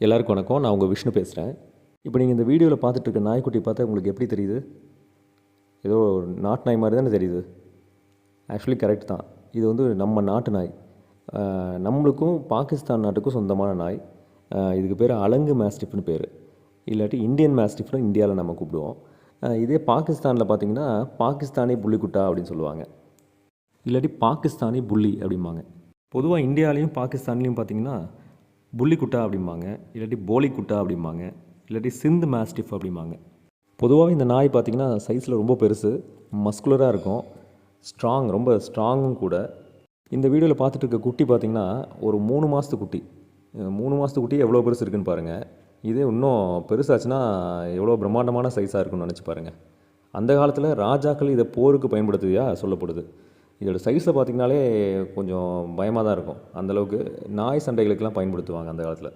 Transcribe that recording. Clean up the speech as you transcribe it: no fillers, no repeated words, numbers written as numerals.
எல்லாருக்கும் வணக்கம். நான் உங்கள் விஷ்ணு பேசுகிறேன். இப்போ நீங்கள் இந்த வீடியோவில் பார்த்துட்டு இருக்க நாய்க்குட்டி பார்த்தா உங்களுக்கு எப்படி தெரியுது? ஏதோ நாட்டு நாய் மாதிரி தானே தெரியுது. ஆக்சுவலி கரெக்ட் தான். இது வந்து நம்ம நாட்டு நாய். நம்மளுக்கும் பாகிஸ்தான் நாட்டுக்கும் சொந்தமான நாய். இதுக்கு பேர் அலங்கு மேஸ்டிஃப்னு பேர், இல்லாட்டி இந்தியன் மேஸ்டிஃப்னு இந்தியாவில் நம்ம கூப்பிடுவோம். இதே பாகிஸ்தானில் பார்த்திங்கன்னா பாகிஸ்தானி புள்ளிக்குட்டா அப்படின்னு சொல்லுவாங்க, இல்லாட்டி பாகிஸ்தானி புள்ளி அப்படிம்பாங்க. பொதுவாக இந்தியாவிலையும் பாகிஸ்தான்லேயும் பார்த்திங்கன்னா புள்ளிக்குட்டா அப்படிம்பாங்க, இல்லாட்டி போலிக்குட்டா அப்படிம்பாங்க, இல்லாட்டி சிந்து மேஸ்டிஃப் அப்படிம்பாங்க. பொதுவாக இந்த நாய் பார்த்திங்கன்னா சைஸில் ரொம்ப பெருசு, மஸ்குலராக இருக்கும், ரொம்ப ஸ்ட்ராங்கும் கூட. இந்த வீடியோவில் பார்த்துட்டு இருக்க குட்டி பார்த்திங்கன்னா ஒரு 3 மாதத்து குட்டி. 3 மாதத்து குட்டி எவ்வளோ பெருசு இருக்குதுன்னு பாருங்கள். இதே இன்னும் பெருசாச்சுன்னா எவ்வளோ பிரம்மாண்டமான சைஸாக இருக்குன்னு நினச்சி பாருங்கள். அந்த காலத்தில் ராஜாக்கள் இதை போருக்கு பயன்படுத்துவதா சொல்லப்படுது. இதோட சைஸை பார்த்திங்கனாலே கொஞ்சம் பயமாக தான் இருக்கும். அந்தளவுக்கு நாய் சண்டைகளுக்கெல்லாம் பயன்படுத்துவாங்க அந்த காலத்தில்.